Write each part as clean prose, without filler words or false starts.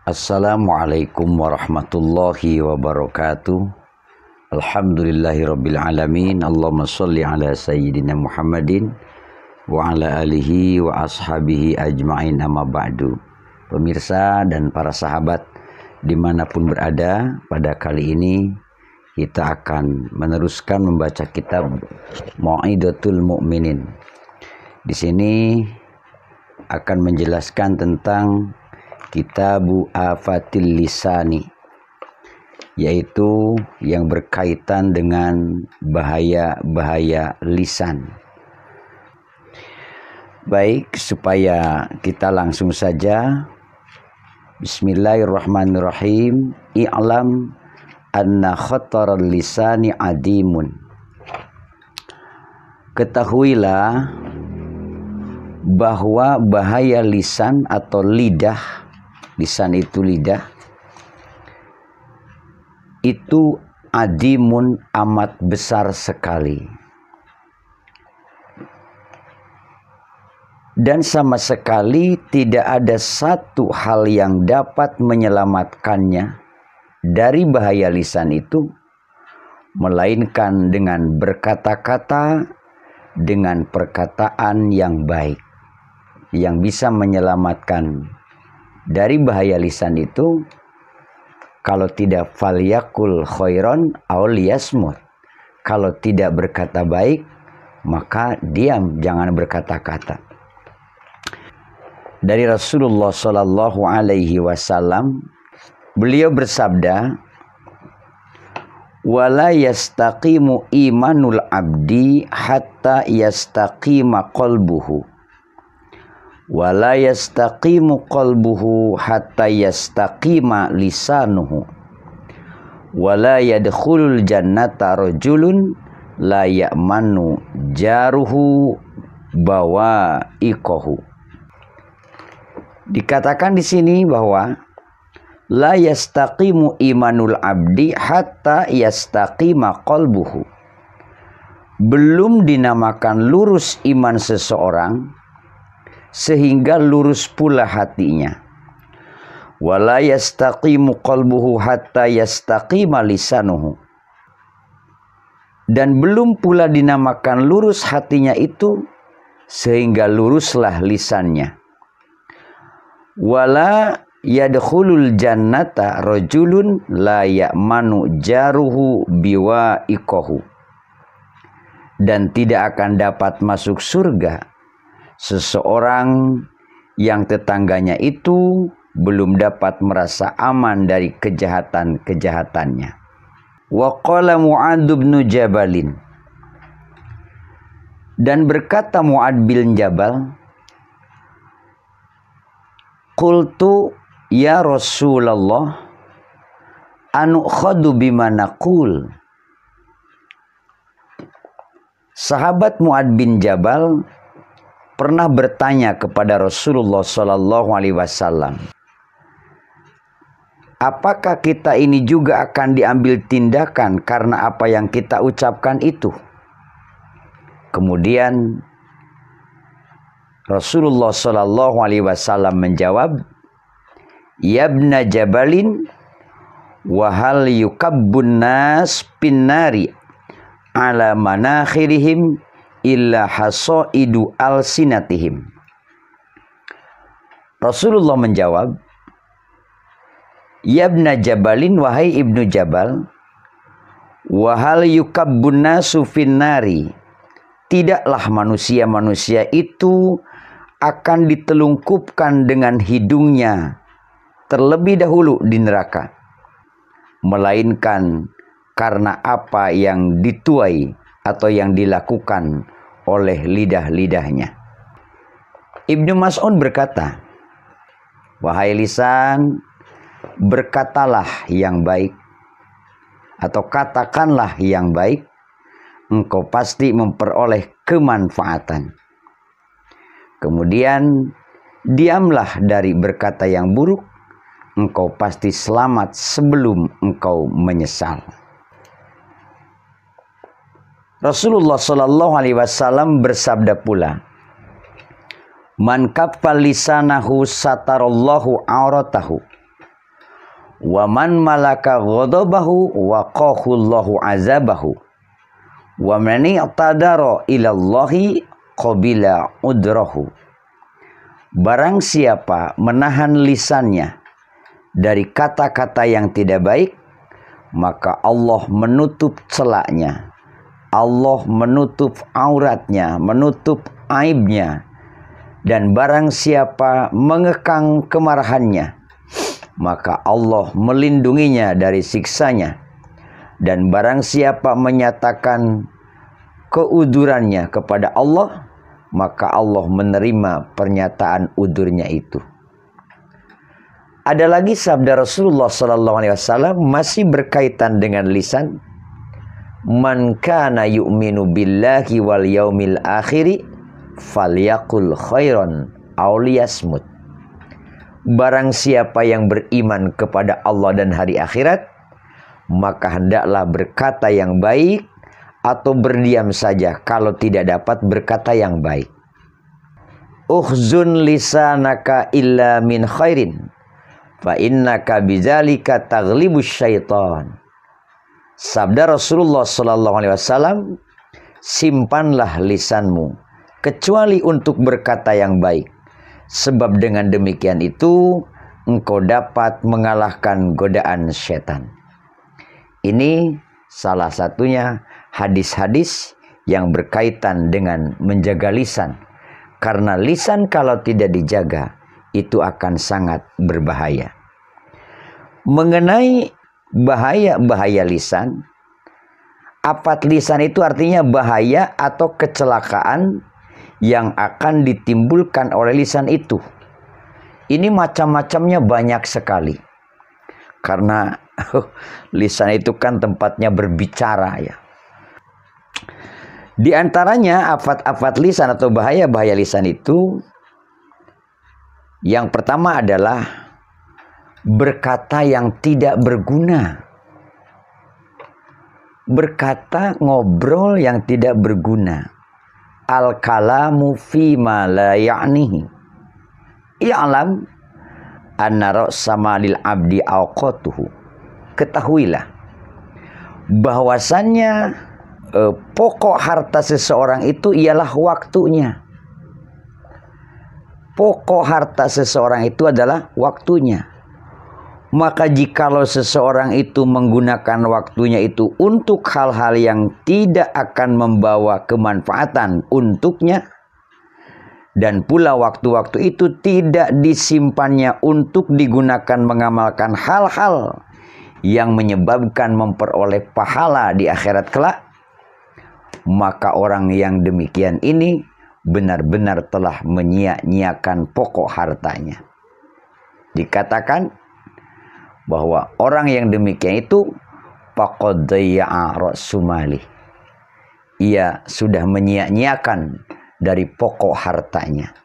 Assalamualaikum warahmatullahi wabarakatuh. Alhamdulillahirabbil alamin. Allahumma shalli ala sayyidina Muhammadin wa ala alihi wa ashabihi ajmain, amma ba'du. Pemirsa dan para sahabat dimanapun berada, pada kali ini kita akan meneruskan membaca kitab Mau'idatul Mu'minin. Di sini akan menjelaskan tentang Kitabu Afatil Lisani, yaitu yang berkaitan dengan bahaya-bahaya lisan. Baik, supaya kita langsung saja. Bismillahirrahmanirrahim. I'lam anna khataral lisani adimun. Ketahuilah bahwa bahaya lisan atau lidah, lisan itu lidah, itu adimun, amat besar sekali. Dan sama sekali tidak ada satu hal yang dapat menyelamatkannya dari bahaya lisan itu, melainkan dengan berkata-kata, dengan perkataan yang baik. Yang bisa menyelamatkan dari bahaya lisan itu, kalau tidak falyakul khairon aw liyasmut, kalau tidak berkata baik maka diam, jangan berkata-kata. Dari Rasulullah Shallallahu Alaihi Wasallam, beliau bersabda, wala yastaqimu imanul abdi hatta yastaqima qalbuhu, wala yastaqimu qalbuhu hatta yastaqima lisanuhu, wala yadkhulul jannata rajulun la ya'manu jaruhu bawa'iqahu. Dikatakan di sini bahwa la yastaqimu imanul abdi hatta yastaqima qalbuhu, belum dinamakan lurus iman seseorang sehingga lurus pula hatinya. Wala yastaqimu qalbuhu hatta yastaqima lisanuhu, dan belum pula dinamakan lurus hatinya itu sehingga luruslah lisannya. Wala yadkhulul jannata rajulun la ya'manu jaruhu biwa'iqahu, dan tidak akan dapat masuk surga seseorang yang tetangganya itu belum dapat merasa aman dari kejahatan-kejahatannya. Wa qala Mu'adz bin Jabalin, dan berkata Mu'adz bin Jabal, qultu ya Rasulullah anukhadu bima naqul. Sahabat Mu'adz bin Jabal pernah bertanya kepada Rasulullah Shallallahu Alaihi Wasallam, apakah kita ini juga akan diambil tindakan karena apa yang kita ucapkan itu? Kemudian Rasulullah Shallallahu Alaihi Wasallam menjawab, ya ibna Jabalin, wahal yukabbun nas pinnari ala manakhirihim illa hasaidu alsinatihim. Rasulullah menjawab, ya ibna Jabalin, wahai ibnu Jabal, wahal yukabbun nasu finnari, tidaklah manusia-manusia itu akan ditelungkupkan dengan hidungnya terlebih dahulu di neraka, melainkan karena apa yang dituai atau yang dilakukan oleh lidah-lidahnya. Ibnu Mas'ud berkata, wahai lisan, berkatalah yang baik atau katakanlah yang baik, engkau pasti memperoleh kemanfaatan. Kemudian diamlah dari berkata yang buruk, engkau pasti selamat sebelum engkau menyesal. Rasulullah Shallallahu Alaihi Wasallam bersabda pula, man kaffal lisanahu satarallahu auratahu Wa man malaka ghadabahu waqahu Allahu azabahu. Wa man i'tadara ila Allahi qabila udrahu. Barang siapa menahan lisannya dari kata-kata yang tidak baik, maka Allah menutup celaknya. Allah menutup auratnya, menutup aibnya. Dan barang siapa mengekang kemarahannya, maka Allah melindunginya dari siksanya. Dan barang siapa menyatakan keudurannya kepada Allah, maka Allah menerima pernyataan udurnya itu. Ada lagi sabda Rasulullah SAW masih berkaitan dengan lisan. Man kana yu'minu billahi wal yaumil akhiri falyaqul khairan aw liyasmut. Barang siapa yang beriman kepada Allah dan hari akhirat, maka hendaklah berkata yang baik atau berdiam saja kalau tidak dapat berkata yang baik. Ukhzun lisanaka illa min khairin fa innaka bidzalika taghlibus syaitan. Sabda Rasulullah SAW, simpanlah lisanmu kecuali untuk berkata yang baik, sebab dengan demikian itu engkau dapat mengalahkan godaan syaitan. Ini salah satunya hadis-hadis yang berkaitan dengan menjaga lisan. Karena lisan kalau tidak dijaga, itu akan sangat berbahaya. Mengenai bahaya-bahaya lisan, afat lisan itu artinya bahaya atau kecelakaan yang akan ditimbulkan oleh lisan itu. Ini macam-macamnya banyak sekali. Karena lisan itu kan tempatnya berbicara ya. Di antaranya afat-afat lisan atau bahaya-bahaya lisan itu, yang pertama adalah berkata yang tidak berguna. Berkata, ngobrol yang tidak berguna. Al-kalamu fima la ya'nihi. I'lam anna ra'sama lil abdi awqatuhu. Ketahuilah bahwasannya pokok harta seseorang itu ialah waktunya. Pokok harta seseorang itu adalah waktunya. Maka jikalau seseorang itu menggunakan waktunya itu untuk hal-hal yang tidak akan membawa kemanfaatan untuknya, dan pula waktu-waktu itu tidak disimpannya untuk digunakan mengamalkan hal-hal yang menyebabkan memperoleh pahala di akhirat kelak, maka orang yang demikian ini benar-benar telah menyia-nyiakan pokok hartanya. Dikatakan bahwa orang yang demikian itu faqad dayya'a ra'su malih. Ia sudah menyia-nyiakan dari pokok hartanya.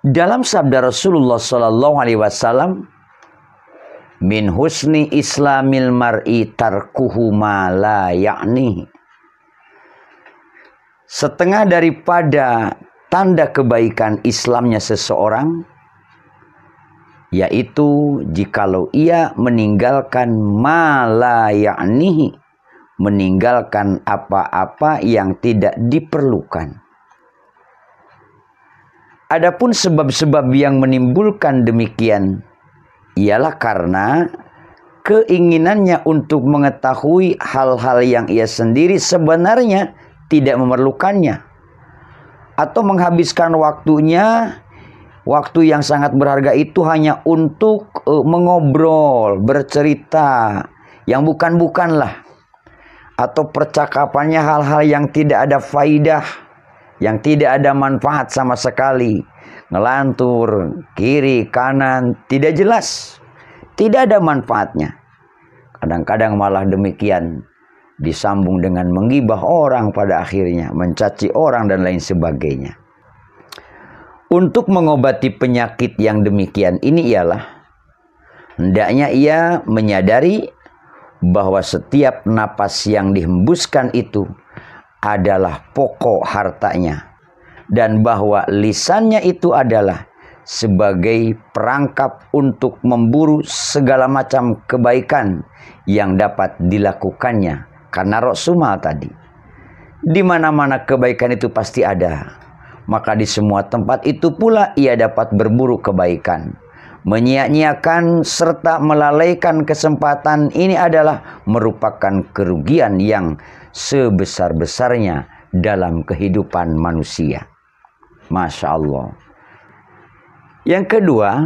Dalam sabda Rasulullah SAW, min husni islamil mar'i tarkuhu ma la ya'ni. Setengah daripada tanda kebaikan Islamnya seseorang, yaitu jikalau ia meninggalkan ma la ya'nihi, meninggalkan apa-apa yang tidak diperlukan. Adapun sebab-sebab yang menimbulkan demikian ialah karena keinginannya untuk mengetahui hal-hal yang ia sendiri sebenarnya tidak memerlukannya, atau menghabiskan waktunya, waktu yang sangat berharga itu hanya untuk mengobrol, bercerita yang bukan-bukanlah, atau percakapannya hal-hal yang tidak ada faidah, yang tidak ada manfaat sama sekali, ngelantur kiri kanan, tidak jelas, tidak ada manfaatnya. Kadang-kadang malah demikian, disambung dengan menggibah orang, pada akhirnya mencaci orang dan lain sebagainya. Untuk mengobati penyakit yang demikian ini ialah hendaknya ia menyadari bahwa setiap napas yang dihembuskan itu adalah pokok hartanya, dan bahwa lisannya itu adalah sebagai perangkap untuk memburu segala macam kebaikan yang dapat dilakukannya. Karena Rasulullah tadi, di mana-mana kebaikan itu pasti ada, maka di semua tempat itu pula ia dapat berburu kebaikan. Menyia-nyiakan serta melalaikan kesempatan ini adalah merupakan kerugian yang sebesar-besarnya dalam kehidupan manusia. Masya Allah. Yang kedua,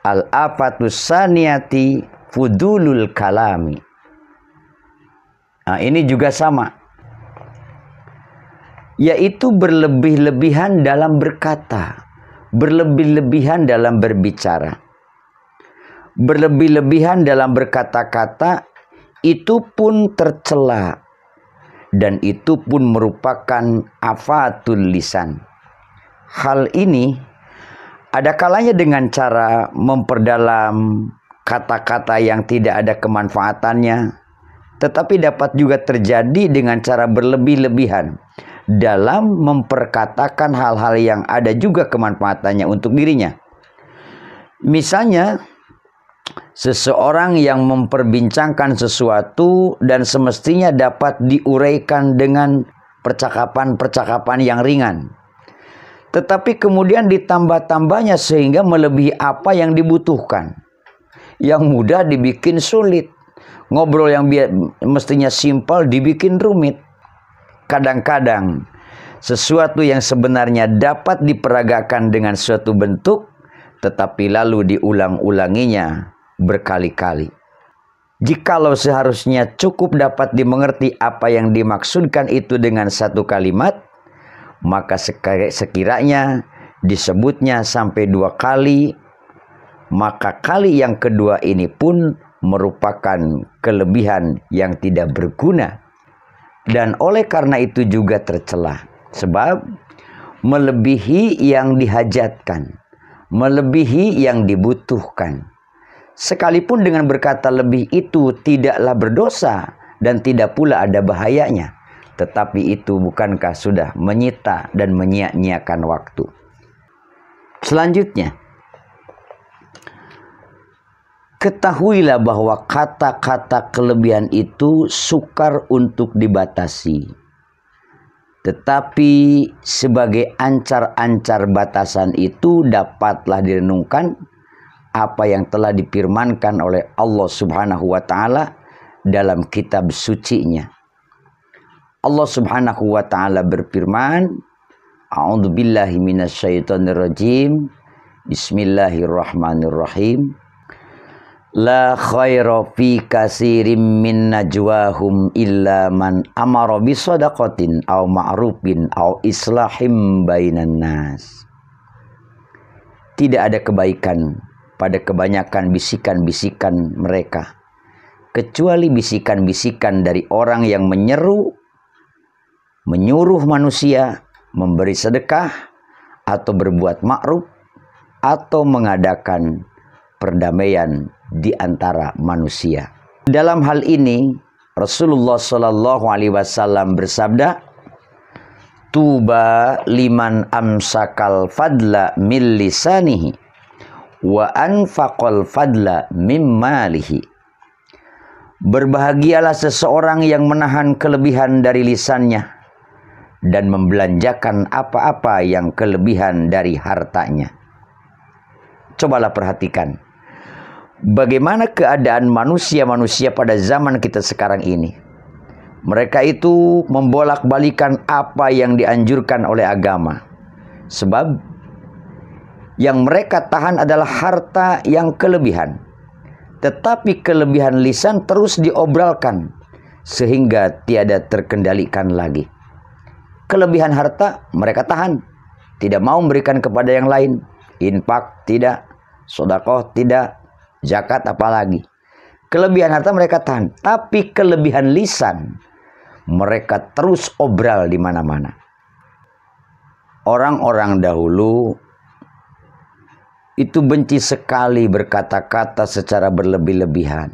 al-afatus saniyati fudulul kalami. Nah, ini juga sama, yaitu berlebih-lebihan dalam berkata, berlebih-lebihan dalam berbicara, berlebih-lebihan dalam berkata-kata, itu pun tercela, dan itu pun merupakan afatul lisan. Hal ini ada kalanya dengan cara memperdalam kata-kata yang tidak ada kemanfaatannya, tetapi dapat juga terjadi dengan cara berlebih-lebihan dalam memperkatakan hal-hal yang ada juga kemanfaatannya untuk dirinya. Misalnya, seseorang yang memperbincangkan sesuatu dan semestinya dapat diuraikan dengan percakapan-percakapan yang ringan, tetapi kemudian ditambah-tambahnya sehingga melebihi apa yang dibutuhkan. Yang mudah dibikin sulit. Ngobrol yang mestinya simpel dibikin rumit. Kadang-kadang sesuatu yang sebenarnya dapat diperagakan dengan suatu bentuk, tetapi lalu diulang-ulanginya berkali-kali. Jikalau seharusnya cukup dapat dimengerti apa yang dimaksudkan itu dengan satu kalimat, maka sekiranya disebutnya sampai 2 kali, maka kali yang kedua ini pun merupakan kelebihan yang tidak berguna. Dan oleh karena itu juga tercela. Sebab melebihi yang dihajatkan, melebihi yang dibutuhkan. Sekalipun dengan berkata lebih itu tidaklah berdosa dan tidak pula ada bahayanya, tetapi itu bukankah sudah menyita dan menyia-nyiakan waktu. Selanjutnya, ketahuilah bahwa kata-kata kelebihan itu sukar untuk dibatasi. Tetapi sebagai ancar-ancar batasan itu dapatlah direnungkan apa yang telah difirmankan oleh Allah Subhanahu wa Ta'ala dalam kitab sucinya. Allah Subhanahu wa Ta'ala berfirman, A'udzubillahi minasyaitonirrajim. Bismillahirrahmanirrahim. La khaira fi katsirin min najwahum illa man amara bisadaqatin aw ma'rufin aw islahim bainan nas. Tidak ada kebaikan pada kebanyakan bisikan-bisikan mereka, kecuali bisikan-bisikan dari orang yang menyuruh manusia memberi sedekah atau berbuat ma'ruf atau mengadakan perdamaian di antara manusia. Dalam hal ini Rasulullah Shallallahu Alaihi Wasallam bersabda, "Tuba liman amsakal fadla min lisanihi wa anfaqal fadla min malihi." Berbahagialah seseorang yang menahan kelebihan dari lisannya dan membelanjakan apa-apa yang kelebihan dari hartanya. Cobalah perhatikan bagaimana keadaan manusia-manusia pada zaman kita sekarang ini. Mereka itu membolak-balikan apa yang dianjurkan oleh agama. Sebab yang mereka tahan adalah harta yang kelebihan. Tetapi kelebihan lisan terus diobralkan sehingga tiada terkendalikan lagi. Kelebihan harta mereka tahan, tidak mau memberikan kepada yang lain. Infak tidak, sedekah tidak, zakat apalagi. Kelebihan harta mereka tahan, tapi kelebihan lisan mereka terus obral di mana-mana. Orang-orang dahulu itu benci sekali berkata-kata secara berlebih-lebihan.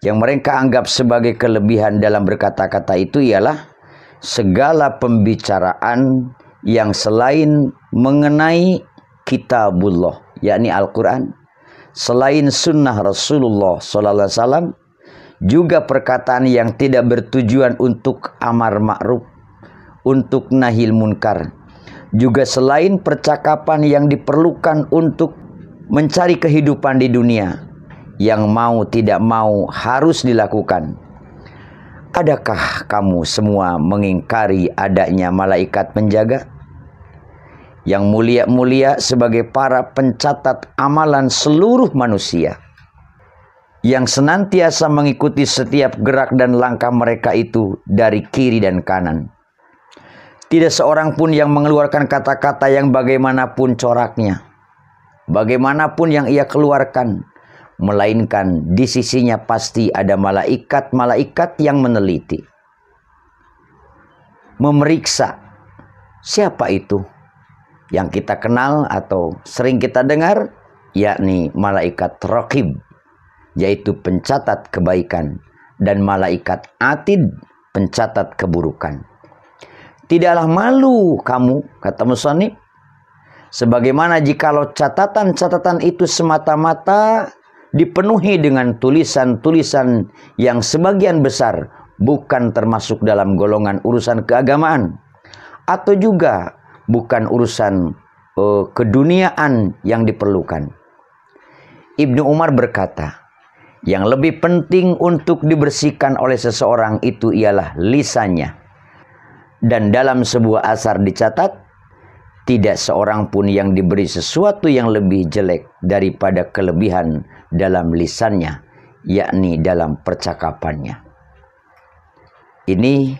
Yang mereka anggap sebagai kelebihan dalam berkata-kata itu ialah segala pembicaraan yang selain mengenai kitabullah, yakni Al-Quran, selain sunnah Rasulullah sallallahu alaihi wasallam, juga perkataan yang tidak bertujuan untuk amar ma'ruf, untuk nahil munkar, juga selain percakapan yang diperlukan untuk mencari kehidupan di dunia, yang mau tidak mau harus dilakukan. Adakah kamu semua mengingkari adanya malaikat penjaga yang mulia-mulia sebagai para pencatat amalan seluruh manusia, yang senantiasa mengikuti setiap gerak dan langkah mereka itu dari kiri dan kanan? Tidak seorang pun yang mengeluarkan kata-kata yang bagaimanapun coraknya, bagaimanapun yang ia keluarkan, melainkan di sisinya pasti ada malaikat-malaikat yang meneliti, memeriksa. Siapa itu? Yang kita kenal atau sering kita dengar, yakni malaikat raqib, yaitu pencatat kebaikan, dan malaikat atid, pencatat keburukan. Tidaklah malu kamu, kata musannif, sebagaimana jikalau catatan-catatan itu semata-mata dipenuhi dengan tulisan-tulisan yang sebagian besar bukan termasuk dalam golongan urusan keagamaan, atau juga bukan urusan keduniaan yang diperlukan. Ibnu Umar berkata, yang lebih penting untuk dibersihkan oleh seseorang itu ialah lisannya. Dan dalam sebuah asar dicatat, tidak seorang pun yang diberi sesuatu yang lebih jelek daripada kelebihan dalam lisannya, yakni dalam percakapannya. Ini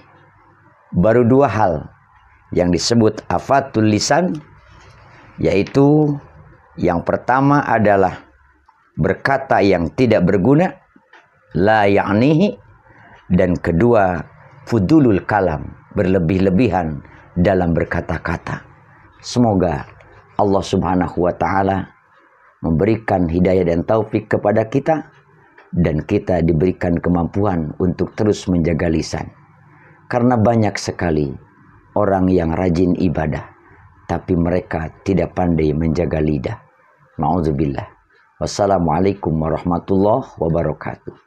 baru dua hal yang disebut afatul lisan, yaitu yang pertama adalah berkata yang tidak berguna, la ya'nihi, dan kedua fudulul kalam, berlebih-lebihan dalam berkata-kata. Semoga Allah subhanahu wa ta'ala memberikan hidayah dan taufik kepada kita, dan kita diberikan kemampuan untuk terus menjaga lisan. Karena banyak sekali orang yang rajin ibadah, tapi mereka tidak pandai menjaga lidah. Na'udzubillah. Wassalamualaikum warahmatullahi wabarakatuh.